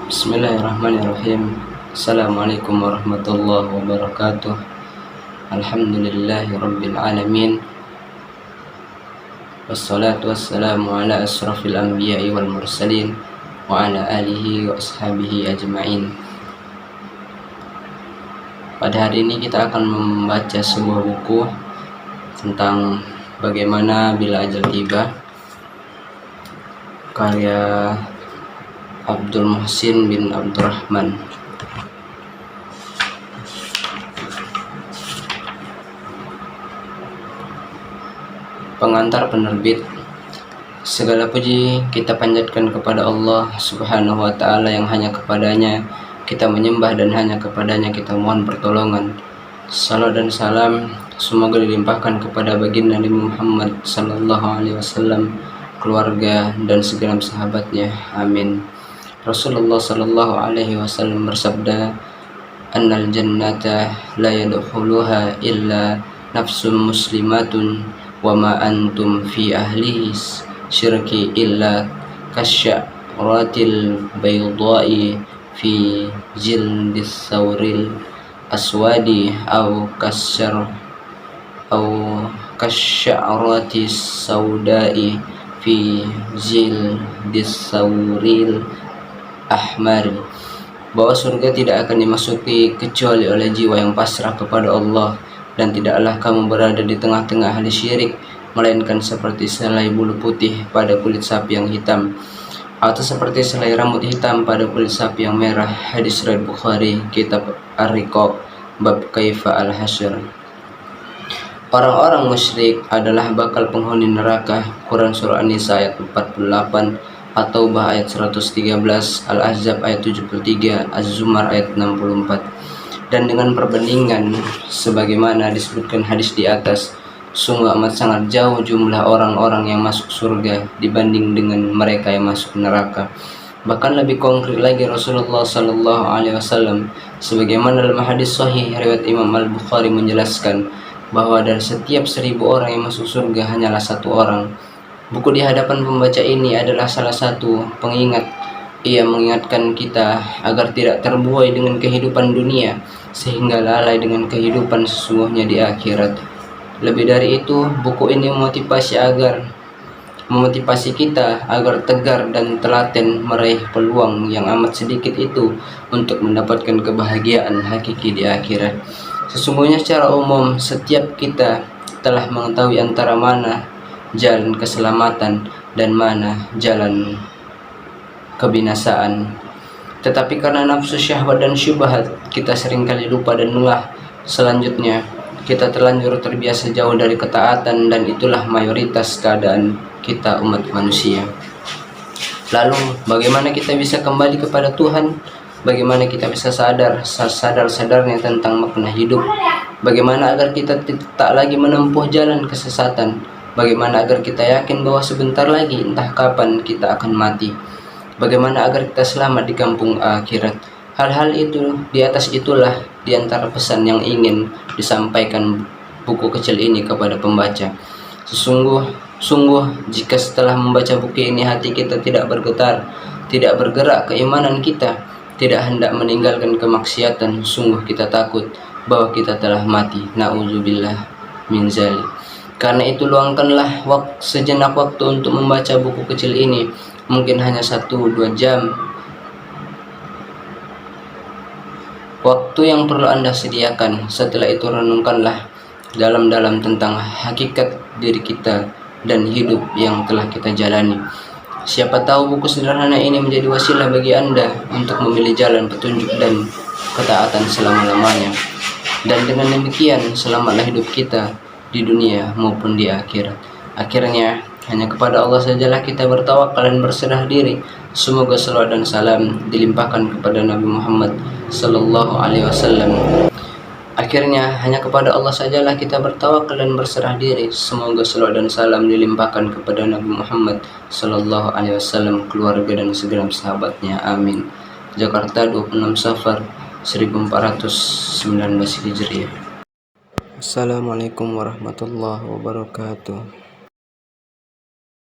Bismillahirrahmanirrahim. Assalamualaikum warahmatullahi wabarakatuh. Alhamdulillahi rabbil alamin. Wassalatu wassalamu ala asrafil anbiya'i wal mursalin wa ala alihi wa ashabihi ajma'in. Pada hari ini kita akan membaca sebuah buku tentang bagaimana bila ajal tiba, karya Abdul Muhsin bin Abdurrahman. Pengantar penerbit. Segala puji kita panjatkan kepada Allah Subhanahu wa Ta'ala, yang hanya kepadanya kita menyembah dan hanya kepadanya kita mohon pertolongan. Salam dan salam semoga dilimpahkan kepada baginda Nabi Muhammad sallallahu alaihi wasallam, keluarga dan segenap sahabatnya. Amin. Rasulullah sallallahu alaihi wasallam bersabda, "Annal jannata la yadkhuluha illa nafsun muslimatun wa ma antum fi ahli syirki illa kasyaratil bayda'i fi jildis sawril aswadi au kasyaratis sauda'i fi jildis sawril ahmar." Bahwa surga tidak akan dimasuki kecuali oleh jiwa yang pasrah kepada Allah, dan tidaklah kamu berada di tengah-tengah ahli syirik, melainkan seperti selai bulu putih pada kulit sapi yang hitam, atau seperti selai rambut hitam pada kulit sapi yang merah. Hadis riwayat Bukhari, kitab Ar-Riqaq, bab Kaifa al-Hasyr. Orang-orang musyrik adalah bakal penghuni neraka. Quran surah An-Nisa ayat 48, At-Taubah ayat 113, Al-Ahzab ayat 73, Az-Zumar ayat 64. Dan dengan perbandingan sebagaimana disebutkan hadis di atas, sungguh amat sangat jauh jumlah orang-orang yang masuk surga dibanding dengan mereka yang masuk neraka. Bahkan lebih konkret lagi, Rasulullah sallallahu alaihi wasallam sebagaimana dalam hadis sahih riwayat Imam Al-Bukhari menjelaskan bahwa dari setiap 1000 orang yang masuk surga hanyalah 1 orang. Buku di hadapan pembaca ini adalah salah satu pengingat. Ia mengingatkan kita agar tidak terbuai dengan kehidupan dunia sehingga lalai dengan kehidupan sesungguhnya di akhirat. Lebih dari itu, buku ini memotivasi kita agar tegar dan telaten meraih peluang yang amat sedikit itu untuk mendapatkan kebahagiaan hakiki di akhirat. Sesungguhnya secara umum setiap kita telah mengetahui antara mana jalan keselamatan dan mana jalan kebinasaan. Tetapi karena nafsu syahwat dan syubhat, kita seringkali lupa dan lengah. Selanjutnya, kita terlanjur terbiasa jauh dari ketaatan, dan itulah mayoritas keadaan kita umat manusia. Lalu, bagaimana kita bisa kembali kepada Tuhan? Bagaimana kita bisa sadar-sadarnya tentang makna hidup? Bagaimana agar kita tak lagi menempuh jalan kesesatan? Bagaimana agar kita yakin bahwa sebentar lagi entah kapan kita akan mati? Bagaimana agar kita selamat di kampung akhirat? Hal-hal itu, di atas itulah di antara pesan yang ingin disampaikan buku kecil ini kepada pembaca. Sungguh jika setelah membaca buku ini hati kita tidak bergetar, tidak bergerak keimanan kita, tidak hendak meninggalkan kemaksiatan, sungguh kita takut bahwa kita telah mati. Na'udzubillah min zalik. Karena itu luangkanlah sejenak waktu untuk membaca buku kecil ini, mungkin hanya 1-2 jam. Waktu yang perlu Anda sediakan. Setelah itu renungkanlah dalam-dalam tentang hakikat diri kita dan hidup yang telah kita jalani. Siapa tahu buku sederhana ini menjadi wasilah bagi Anda untuk memilih jalan petunjuk dan ketaatan selama-lamanya. Dan dengan demikian selamatlah hidup kita di dunia maupun di akhirat. Akhirnya hanya kepada Allah sajalah kita bertawakal dan berserah diri. Semoga salawat dan salam dilimpahkan kepada Nabi Muhammad sallallahu alaihi wasallam. Akhirnya hanya kepada Allah sajalah kita bertawakal dan berserah diri. Semoga salawat dan salam dilimpahkan kepada Nabi Muhammad sallallahu alaihi wasallam, keluarga dan segenap sahabatnya. Amin. Jakarta, 26 Safar 1419 Hijriah. Assalamualaikum warahmatullahi wabarakatuh.